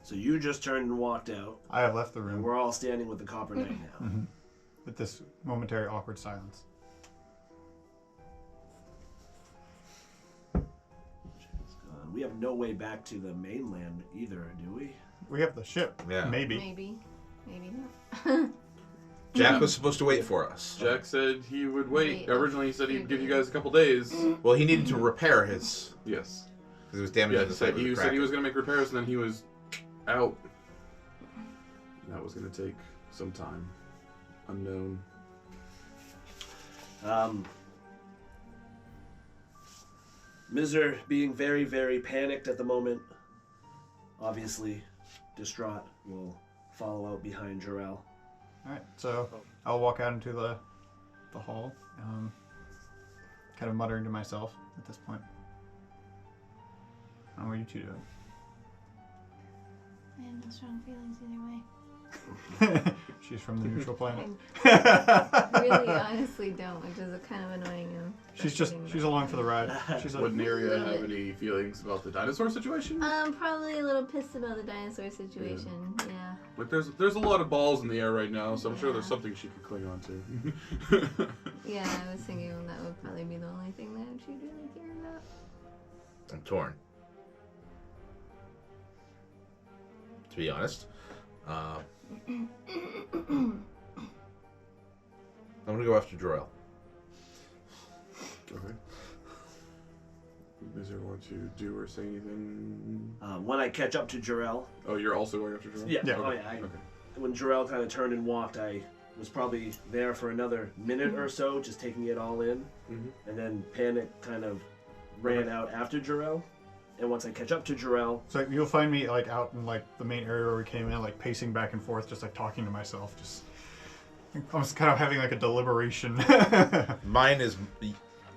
So you just turned and walked out. I have left the room. And we're all standing with the Copper Knight now. Mm-hmm. With this momentary awkward silence. We have no way back to the mainland either, do we? We have the ship. Yeah. Maybe. Maybe not. Jack was supposed to wait for us. Jack said he would wait. Originally, he said he'd give you guys a couple days. Well, he needed to repair his. Yes. Because it was damaged to the side. He said he was going to make repairs, and then he was out. That was going to take some time. Unknown. Mizr being very, very panicked at the moment, obviously distraught, will follow out behind Jorell. Alright, so I'll walk out into the hall, kind of muttering to myself at this point. How are you two doing? I have no strong feelings either way. She's from the neutral planet. I really honestly don't, which is kind of annoying. She's along for the ride. She's Would Neriah have any feelings about the dinosaur situation? Probably a little pissed about the dinosaur situation. Yeah. Like there's a lot of balls in the air right now, so I'm sure there's something she could cling on to. Yeah, I was thinking that would probably be the only thing that she'd really care about. I'm torn. To be honest. I'm gonna go after Jorell. Okay. Does anyone want to do or say anything? When I catch up to Jorell... Oh, you're also going after Jorell? Yeah. Okay. Oh, yeah. Okay. When Jorell kind of turned and walked, I was probably there for another minute or so, just taking it all in. Mm-hmm. And then Panic kind of ran out after Jorell. And once I catch up to Jorell... So you'll find me like out in like the main area where we came in, like pacing back and forth, just like talking to myself. Just I'm just kind of having like a deliberation. Mine is...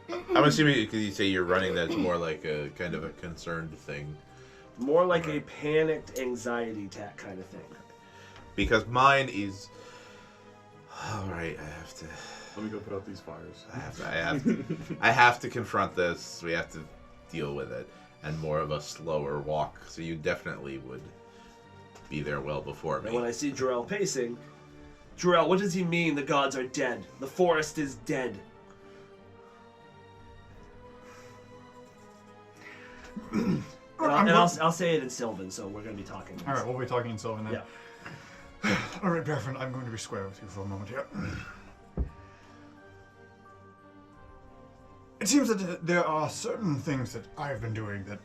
I'm assuming because you say you're running, that's more like a kind of a concerned thing. More like a panicked anxiety attack kind of thing. Because mine is... Alright, I have to... Let me go put out these fires. I have to confront this. We have to deal with it. And more of a slower walk. So you definitely would be there well before me. And when I see Jorell pacing... Jorell, what does he mean the gods are dead? The forest is dead. I'll say it in Sylvan, so we're going to be talking. Alright, we'll be talking in Sylvan then. Yeah. Alright, Barefoot, I'm going to be square with you for a moment here. It seems that there are certain things that I've been doing that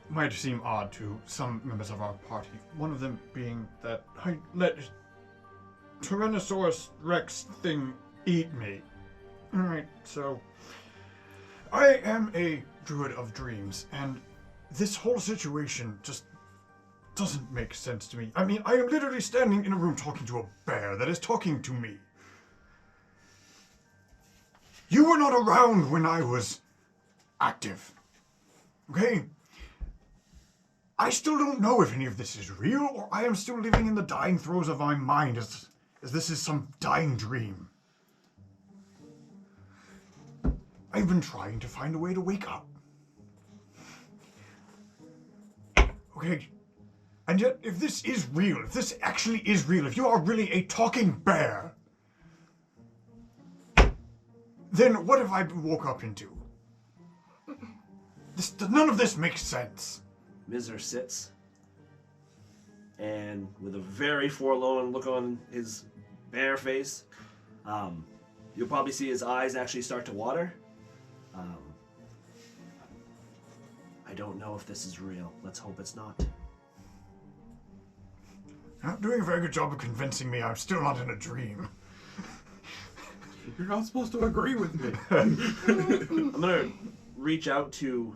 might seem odd to some members of our party. One of them being that I let Tyrannosaurus Rex thing eat me. Alright, so I am a Druid of Dreams, and this whole situation just doesn't make sense to me. I mean, I am literally standing in a room talking to a bear that is talking to me. You were not around when I was active. Okay? I still don't know if any of this is real, or I am still living in the dying throes of my mind as this is some dying dream. I've been trying to find a way to wake up. Okay? And yet, if this is real, if this actually is real, if you are really a talking bear, then what have I woke up into? None of this makes sense. Mizr sits, and with a very forlorn look on his bare face, you'll probably see his eyes actually start to water. I don't know if this is real. Let's hope it's not. You're not doing a very good job of convincing me I'm still not in a dream. You're not supposed to agree with me. I'm gonna reach out to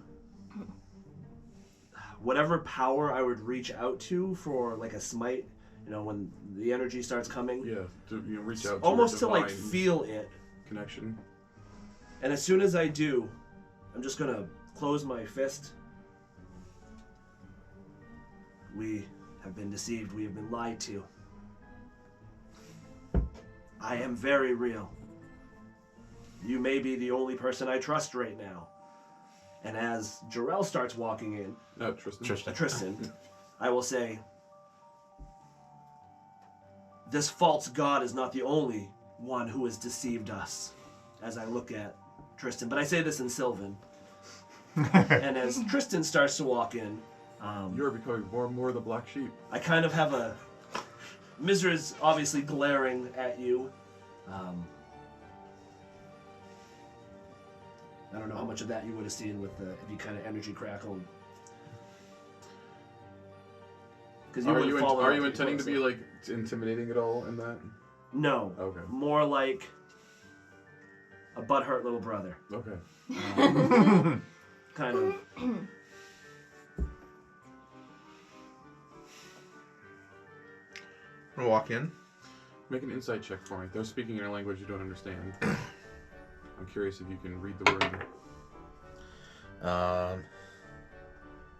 whatever power I would reach out to for like a smite. You know, when the energy starts coming. Yeah, to reach out. Almost to to like feel it. Connection. And as soon as I do, I'm just gonna close my fist. We have been deceived. We have been lied to. I am very real. You may be the only person I trust right now. And as Jorell starts walking in, Tristan. Tristan, I will say, this false god is not the only one who has deceived us, as I look at Tristan. But I say this in Sylvan. And as Tristan starts to walk in, You're becoming more and more the black sheep. I kind of have a... Mizr is obviously glaring at you. I don't know how much of that you would have seen with the if you kind of energy crackled. Because Are you intending to be like intimidating at all in that? No. Okay. More like a butthurt little brother. Okay. Kind of. I'm gonna walk in. Make an insight check for me. They're speaking in a language you don't understand. I'm curious if you can read the room.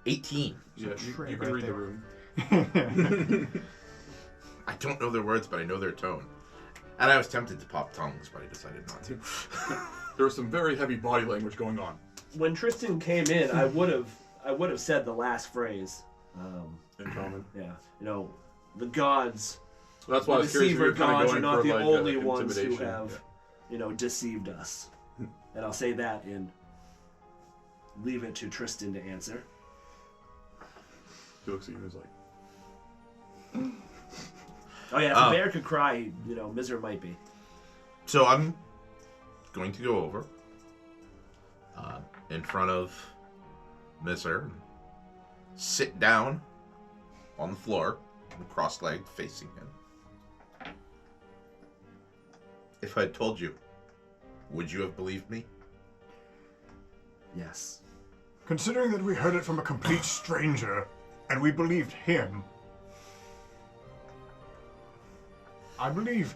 18. Yeah, you tray can right read there. the room. I don't know their words, but I know their tone. And I was tempted to pop tongues, but I decided not to. There was some very heavy body language going on. When Tristan came in, I would have said the last phrase. In common. Yeah. You know, the gods, That's why I the was curious if you deceiver were kind of gods going are not for the like only ones who intimidation. have, deceived us. And I'll say that and leave it to Tristan to answer. He looks at you and is like, Oh yeah, if a bear could cry, Mizr might be. So I'm going to go over in front of Mizr, sit down on the floor, cross-legged, facing him. If I had told you, would you have believed me? Yes. Considering that we heard it from a complete stranger, and we believed him, I believe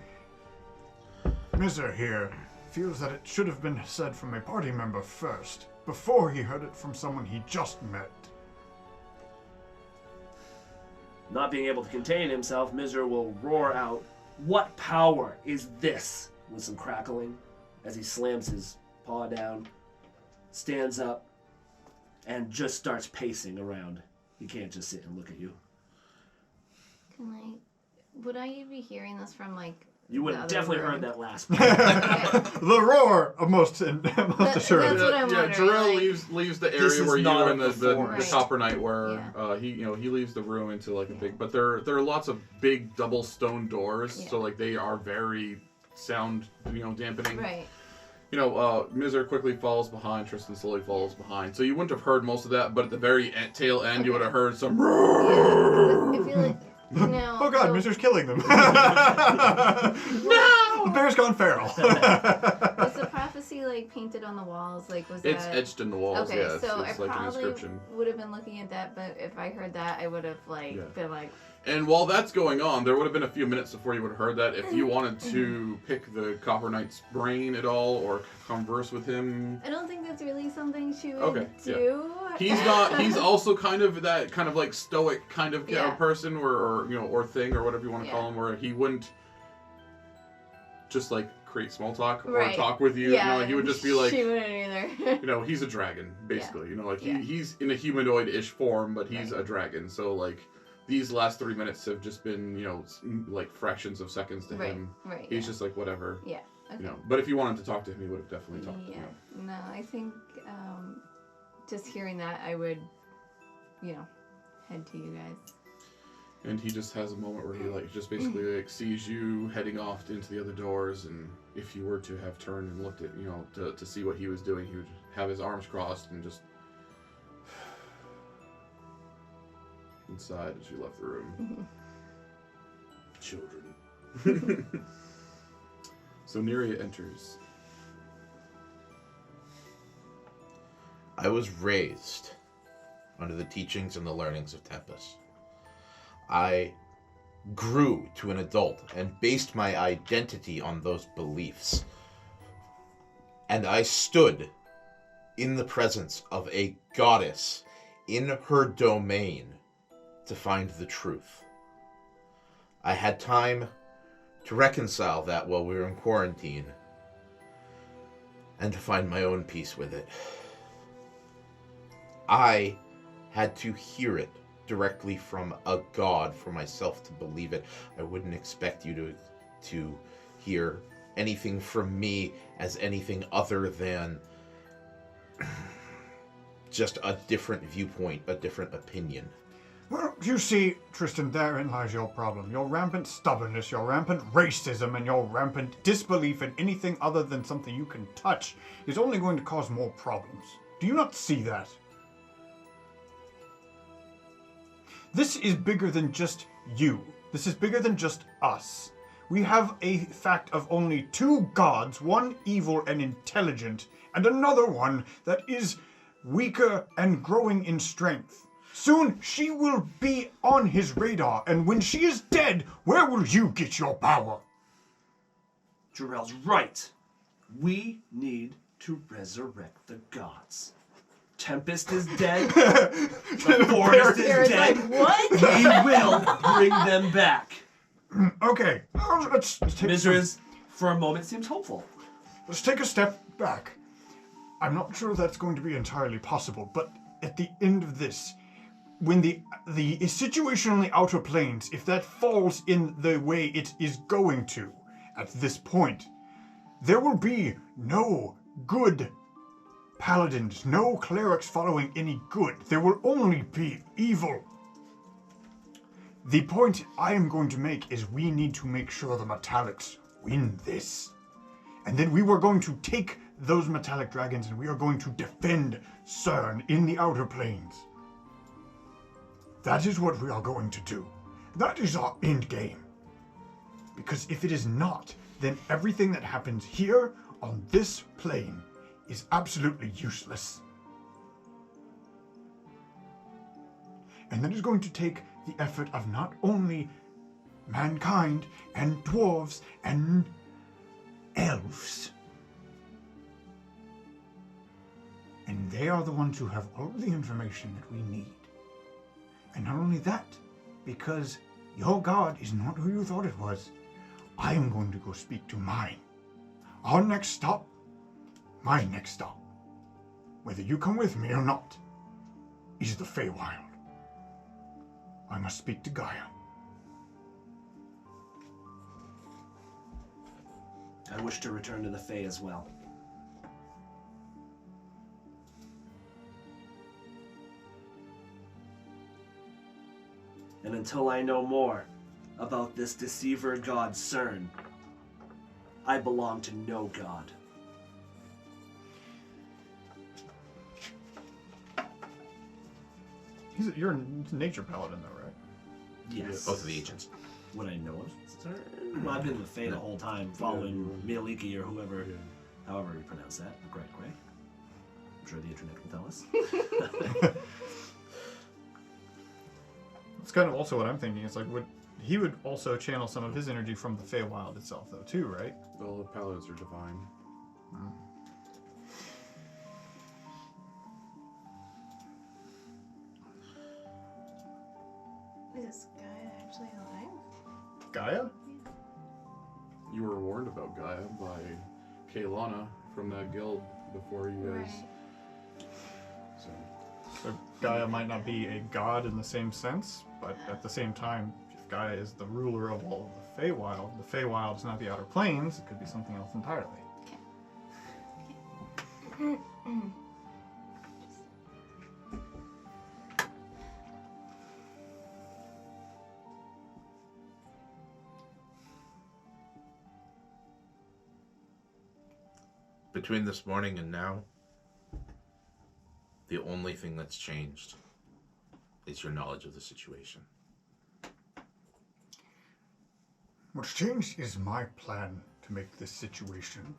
Mizr here feels that it should have been said from a party member first, before he heard it from someone he just met. Not being able to contain himself, Mizr will roar out, "What power is this?" with some crackling as he slams his paw down, stands up, and just starts pacing around. He can't just sit and look at you. Would I be hearing this from like? You would the have other definitely room? heard that last part. The roar of most assured. That's what I'm wondering. Jorell like- leaves the This area is where you not and a the performance. copper knight were. Yeah. He leaves the room into like a big. But there are lots of big double stone doors, Yeah. so like they are very sound dampening. Right. Mizr quickly falls behind. Tristan slowly falls behind. So you wouldn't have heard most of that, but at the very tail end, you would have heard some. Yeah, 'cause I feel like Oh god, so Mizr's killing them. No! The bear's gone feral. Was the prophecy like painted on the walls? Like was It's that? etched in the walls. Okay, Yeah, so it's I like an probably inscription. would have been looking at that, but if I heard that, I would have Yeah. been like, And while that's going on, there would have been a few minutes before you would have heard that. If you wanted to pick the Copper Knight's brain at all or converse with him, I don't think that's really something she would Okay, yeah. do. he's not. He's also kind of that kind of like stoic kind of Yeah. person, or thing, or whatever you want to call Yeah. him, where he wouldn't just like create small talk or Right. talk with you. Yeah, He would just be like, she wouldn't either. he's a dragon, basically. Yeah. He's in a humanoid-ish form, but he's Right. a dragon. So like, these last 3 minutes have just been, like fractions of seconds to Right, him. right. He's just like whatever, Yeah. Okay. But if you wanted to talk to him, he would have definitely talked to Yeah. him. No, I think just hearing that, I would, head to you guys. And he just has a moment where he just basically sees you heading off into the other doors, and if you were to have turned and looked at to see what he was doing, he would have his arms crossed and just inside as you left the room. Children. So Neriah enters. I was raised under the teachings and the learnings of Tempest. I grew to an adult and based my identity on those beliefs. And I stood in the presence of a goddess in her domain to find the truth. I had time to reconcile that while we were in quarantine and to find my own peace with it. I had to hear it directly from a god for myself to believe it. I wouldn't expect you to hear anything from me as anything other than just a different viewpoint, a different opinion. Well, you see, Tristan, therein lies your problem. Your rampant stubbornness, your rampant racism, and your rampant disbelief in anything other than something you can touch is only going to cause more problems. Do you not see that? This is bigger than just you. This is bigger than just us. We have a fact of only two gods, one evil and intelligent, and another one that is weaker and growing in strength. Soon she will be on his radar, and when she is dead, where will you get your power? Jorell's right. We need to resurrect the gods. Tempest is dead. The forest is Jared's dead. like, what? We will bring them back. Okay, let's take Mizr is, for a moment, seems hopeful. let's take a step back. I'm not sure that's going to be entirely possible, but at the end of this, when the situation on the outer planes, if that falls in the way it is going to at this point, there will be no good paladins, no clerics following any good. There will only be evil. The point I am going to make is we need to make sure the metallics win this. And then we were going to take those metallic dragons and we are going to defend CERN in the outer planes. That is what we are going to do. That is our end game. Because if it is not, then everything that happens here on this plane is absolutely useless. And that is going to take the effort of not only mankind and dwarves and elves. And they are the ones who have all of the information that we need. And not only that, because your god is not who you thought it was, I am going to go speak to mine. Our next stop, my next stop, whether you come with me or not, is the Feywild. I must speak to Gaia. I wish to return to the Fey as well. And until I know more about this deceiver god CERN, I belong to no god. You're a nature paladin though, right? Yes. Both of the agents. Would I know of CERN? Well, I've been in the Fey the whole time, following Mieliki or whoever, however you pronounce that, the Great Grey. I'm sure the internet will tell us. That's kind of also what I'm thinking. It's like, he would also channel some of his energy from the Feywild itself, though, too, right? Well, the paladins are divine. Is Gaia actually alive? Gaia? You were warned about Gaia by Kaylana from that guild before you guys. Right. So Gaia might not be a god in the same sense, but at the same time, if Gaia is the ruler of all of the Feywild is not the Outer Planes, it could be something else entirely. Between this morning and now, the only thing that's changed is your knowledge of the situation. What's changed is my plan to make this situation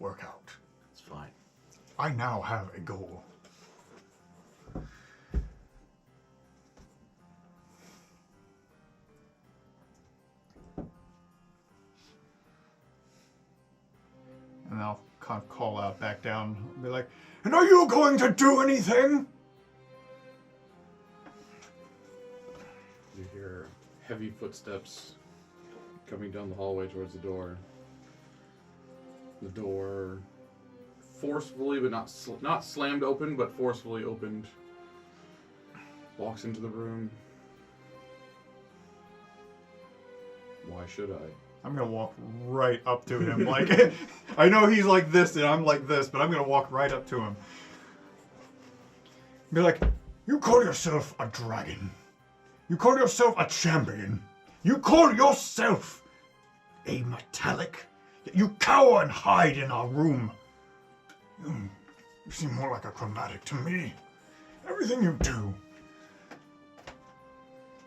work out. It's fine. I now have a goal. And I'll kind of call out back down and be like, and are you going to do anything? you hear heavy footsteps coming down the hallway towards the door. The door forcefully, but not slammed open, but forcefully opened. walks into the room. Why should I? I'm gonna walk right up to him. Like, I know he's like this and I'm like this, but I'm gonna walk right up to him. Be like, you call yourself a dragon. You call yourself a champion. You call yourself a metallic. Yet you cower and hide in our room. You seem more like a chromatic to me. Everything you do.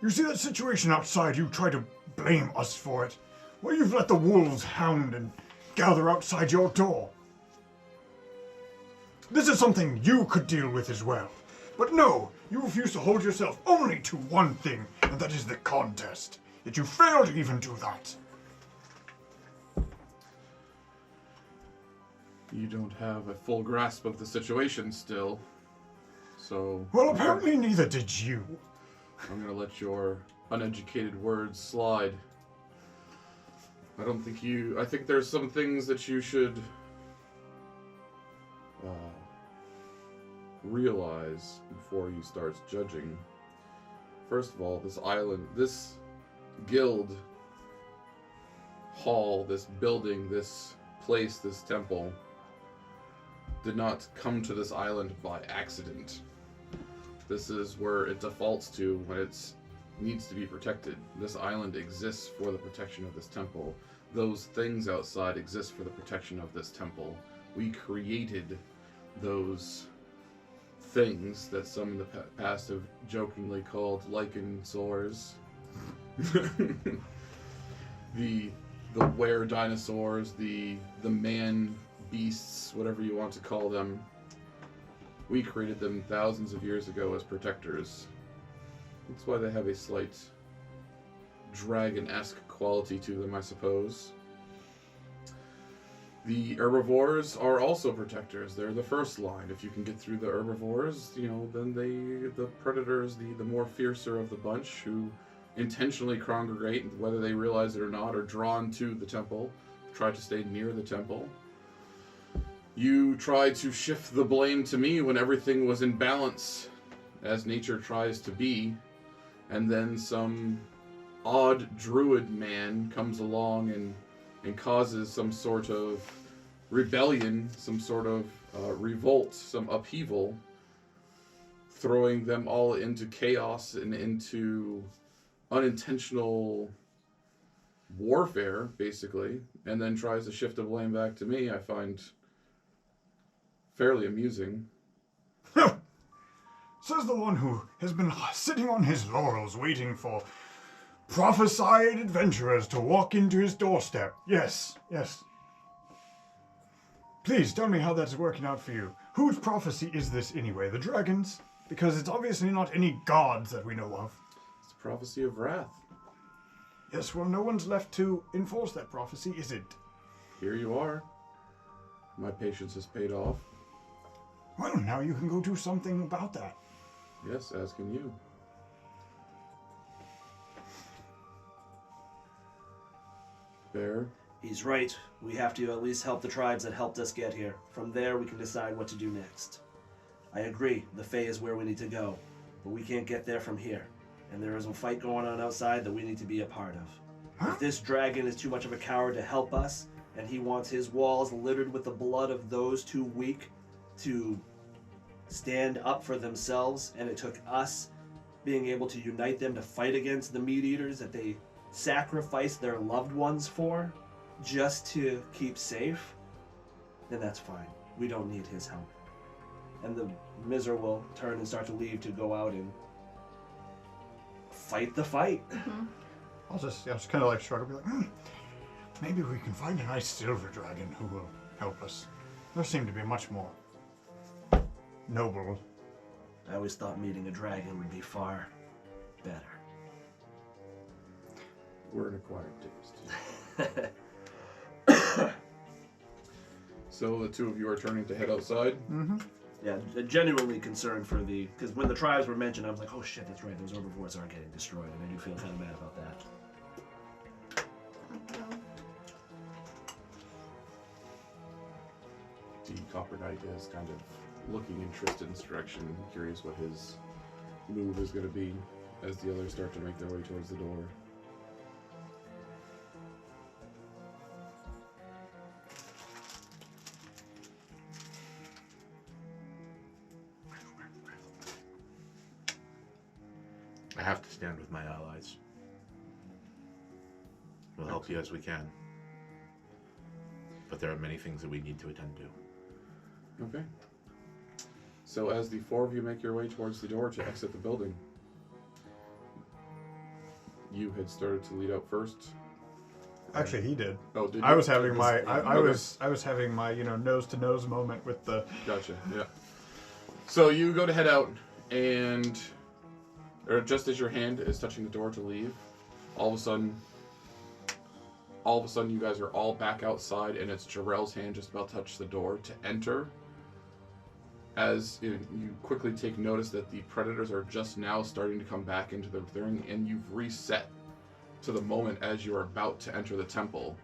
You see that situation outside, you try to blame us for it. Well, you've let the wolves hound and gather outside your door. This is something you could deal with as well. But no, you refuse to hold yourself only to one thing, and that is the contest. Yet you fail to even do that. You don't have a full grasp of the situation still, so... Well, apparently neither did you. I'm gonna let your uneducated words slide. I think there's some things that you should realize before you start judging. First of all, this island, this guild hall, this building, this place, this temple, did not come to this island by accident. This is where it defaults to when it needs to be protected. This island exists for the protection of this temple. Those things outside exist for the protection of this temple. We created those things that some in the past have jokingly called lycansaurs. the were dinosaurs, the man beasts, whatever you want to call them. We created them thousands of years ago as protectors. That's why they have a slight dragon-esque quality to them, I suppose. The herbivores are also protectors. They're the first line. If you can get through the herbivores, then the predators, the more fiercer of the bunch, who intentionally congregate, whether they realize it or not, are drawn to the temple, try to stay near the temple. You tried to shift the blame to me when everything was in balance, as nature tries to be, and then some odd druid man comes along and causes some sort of rebellion, some sort of revolt, some upheaval, throwing them all into chaos and into unintentional warfare, basically, and then tries to shift the blame back to me, I find fairly amusing. Says the one who has been sitting on his laurels waiting for prophesied adventurers to walk into his doorstep. Yes, yes. Please tell me how that's working out for you. Whose prophecy is this anyway? The dragons? Because it's obviously not any gods that we know of. It's the prophecy of wrath. Yes, well, no one's left to enforce that prophecy, is it? Here you are. My patience has paid off. Well, now you can go do something about that. Yes, as can you. Bear? He's right. We have to at least help the tribes that helped us get here. From there, we can decide what to do next. I agree, the Fae is where we need to go, but we can't get there from here. And there is a fight going on outside that we need to be a part of. If this dragon is too much of a coward to help us, and he wants his walls littered with the blood of those too weak to stand up for themselves, and it took us being able to unite them to fight against the meat eaters that they sacrificed their loved ones for just to keep safe, then that's fine. We don't need his help. And the Mizr will turn and start to leave to go out and fight the fight. Mm-hmm. I'll just kind of like shrug and be like, maybe we can find a nice silver dragon who will help us. There seem to be much more noble. I always thought meeting a dragon would be far better. We're an acquired taste. So the two of you are turning to head outside? Mm-hmm. Yeah, genuinely concerned for because when the tribes were mentioned, I was like, oh shit, that's right, those herbivores are getting destroyed, and I do feel kind of bad about that. The Copper Knight is kind of looking in Tristan's direction, curious what his move is going to be as the others start to make their way towards the door. I have to stand with my allies. We'll help you as we can. But there are many things that we need to attend to. Okay. So as the four of you make your way towards the door to exit the building, you had started to lead out first. Actually, he did. Oh, did you? I was having my Okay. I was having my nose to nose moment with the. Gotcha. Yeah. So you go to head out, and or just as your hand is touching the door to leave, all of a sudden, you guys are all back outside, and it's Jorell's hand just about to touch the door to enter. As you quickly take notice that the predators are just now starting to come back into the thing, and you've reset to the moment as you are about to enter the temple.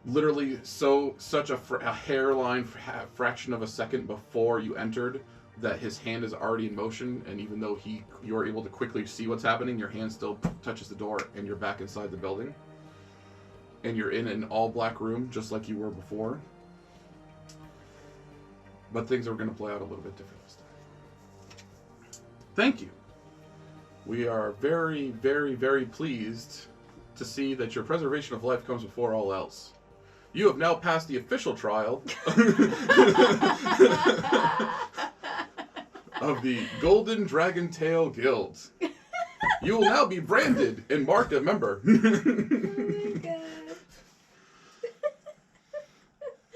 Literally, such a hairline fraction of a second before you entered, that his hand is already in motion, and even though you're able to quickly see what's happening, your hand still touches the door, and you're back inside the building. And you're in an all-black room, just like you were before. But things are going to play out a little bit different this time. Thank you. We are very, very, very pleased to see that your preservation of life comes before all else. You have now passed the official trial of the Golden Dragon Tail Guild. You will now be branded and marked a member.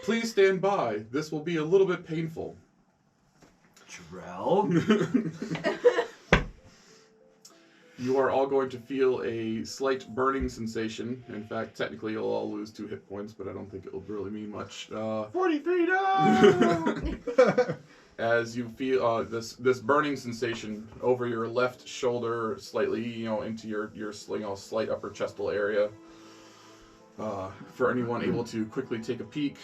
Please stand by. This will be a little bit painful. Jorell? You are all going to feel a slight burning sensation. In fact, technically you'll all lose 2 hit points, but I don't think it'll really mean much. 43 no! As you feel this burning sensation over your left shoulder, slightly, into your slight upper chestal area. For anyone able to quickly take a peek,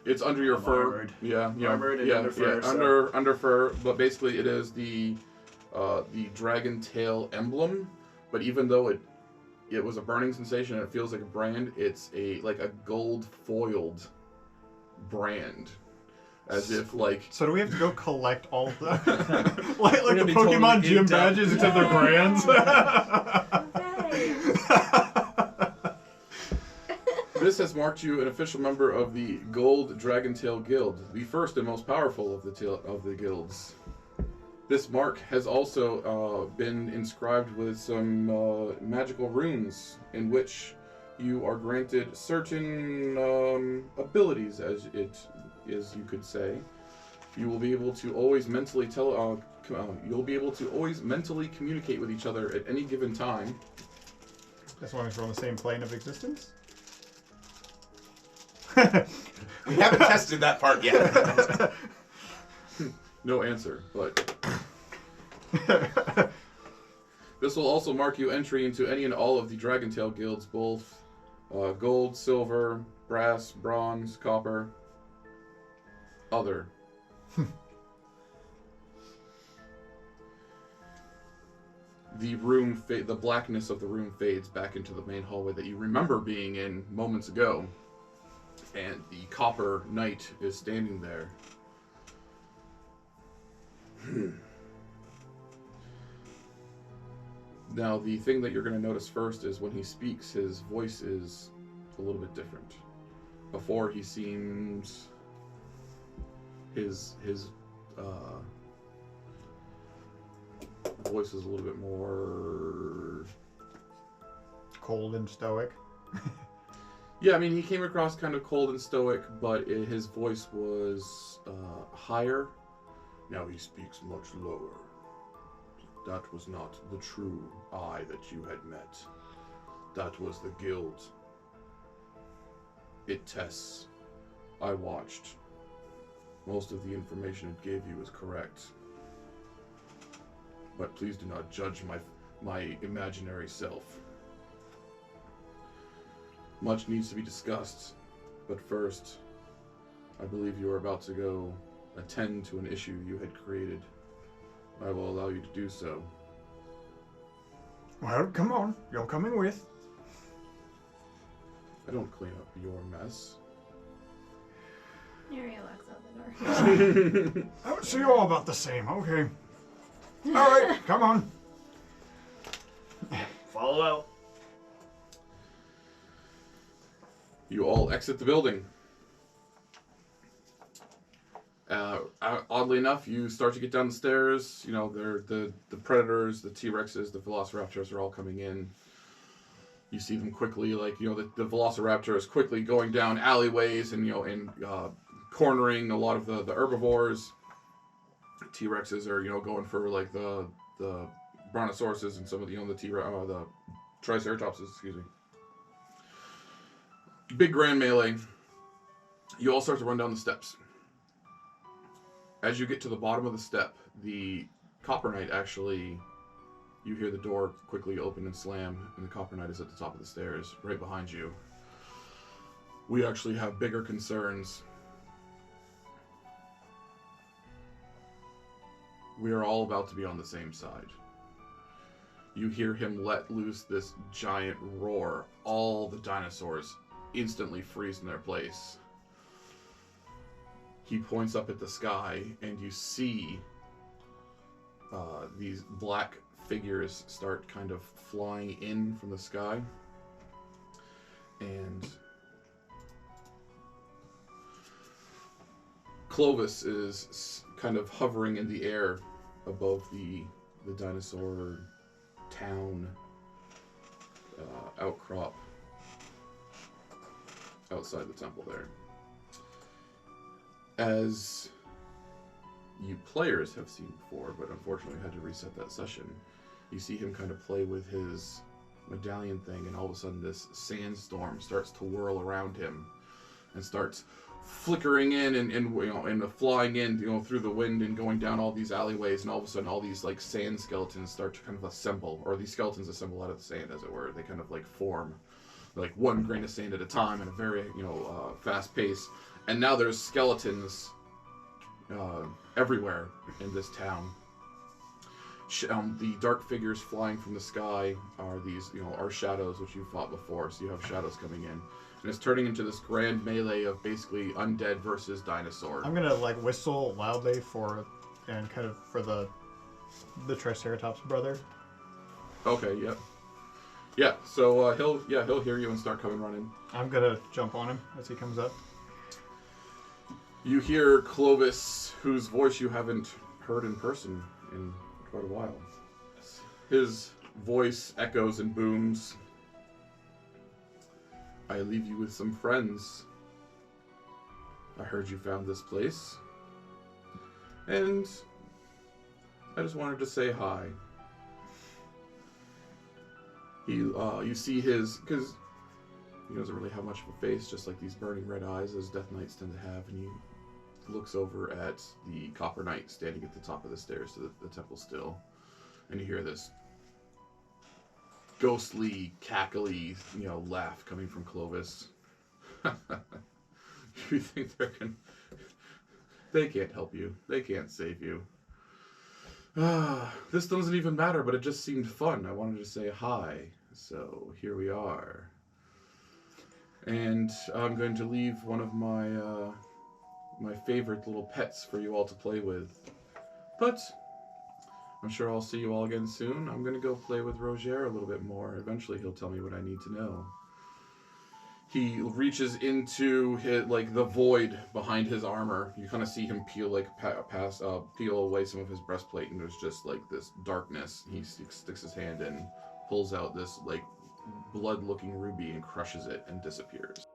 it's under your fur. Armored. Yeah, Armored and under fur, so- under fur. But basically, it is the dragon tail emblem. But even though it was a burning sensation and it feels like a brand, it's like a gold foiled brand. As if So do we have to go collect all the like gonna the be Pokemon totally gym in-depth. badges except they're brands? This has marked you an official member of the Gold Dragon Tail Guild, the first and most powerful of the guilds. This mark has also been inscribed with some magical runes, in which you are granted certain abilities, as you could say. You will be able to always mentally you'll be able to always mentally communicate with each other at any given time. As long as we're on the same plane of existence. We haven't tested that part yet. No answer, but this will also mark you entry into any and all of the Dragon Tail guilds, both gold, silver, brass, bronze, copper, other. The blackness of the room fades back into the main hallway that you remember being in moments ago, and the copper knight is standing there. Now, the thing that you're going to notice first is when he speaks, his voice is a little bit different. Before, he seems his voice is a little bit more Cold and stoic. Yeah, I mean, he came across kind of cold and stoic, but his voice was higher. Now he speaks much lower. That was not the true I that you had met. That was the guild. It tests. I watched. Most of the information it gave you is correct. But please do not judge my imaginary self. Much needs to be discussed, but first, I believe you are about to go attend to an issue you had created I will allow you to do so. Well, come on. You're coming with. I don't clean up your mess. Neriah walks out the door. I would say all about the same. Okay. All right, come on. Follow out. You all exit the building. Oddly enough, you start to get down the stairs. You know, the predators, the T-Rexes, the Velociraptors are all coming in. You see them quickly, like, you know, the Velociraptor is quickly going down alleyways and, you know, and cornering a lot of the herbivores. T-Rexes are, you know, going for, like, the Brontosauruses and some of the, you know, the Triceratopses, excuse me. Big grand melee. You all start to run down the steps. As you get to the bottom of the step, the Copper Knight actually, you hear the door quickly open and slam, and the Copper Knight is at the top of the stairs, right behind you. We actually have bigger concerns. We are all about to be on the same side. You hear him let loose this giant roar. All the dinosaurs instantly freeze in their place. He points up at the sky, and you see these black figures start kind of flying in from the sky. And Clovis is kind of hovering in the air above the dinosaur town outcrop outside the temple there. As you players have seen before, but unfortunately had to reset that session, you see him kind of play with his medallion thing, and all of a sudden this sandstorm starts to whirl around him and starts flickering in and you know, and flying in, you know, through the wind and going down all these alleyways, and all of a sudden all these like sand skeletons start to kind of assemble, or these skeletons assemble out of the sand, as it were. They kind of like form like one grain of sand at a time at a very, you know, fast pace. And now there's skeletons everywhere in this town. The dark figures flying from the sky are these, you know, are shadows, which you've fought before, so you have shadows coming in. And it's turning into this grand melee of basically undead versus dinosaur. I'm gonna like whistle loudly for the Triceratops brother. Okay, yep. Yeah, so he'll hear you and start coming running. I'm gonna jump on him as he comes up. You hear Clovis, whose voice you haven't heard in person in quite a while. His voice echoes and booms. I leave you with some friends. I heard you found this place. And I just wanted to say hi. You see his, because he doesn't really have much of a face, just like these burning red eyes as Death Knights tend to have, and he looks over at the Copper Knight standing at the top of the stairs to the temple still, and you hear this ghostly, cackly, you know, laugh coming from Clovis. You think they can't help you. They can't save you. This doesn't even matter, but it just seemed fun. I wanted to say hi, so here we are. And I'm going to leave one of my my favorite little pets for you all to play with. But I'm sure I'll see you all again soon. I'm going to go play with Roger a little bit more. Eventually he'll tell me what I need to know. He reaches into his, like, the void behind his armor. You kind of see him peel, like, peel away some of his breastplate, and there's just, like, this darkness. He sticks his hand in, pulls out this, like, blood-looking ruby and crushes it and disappears.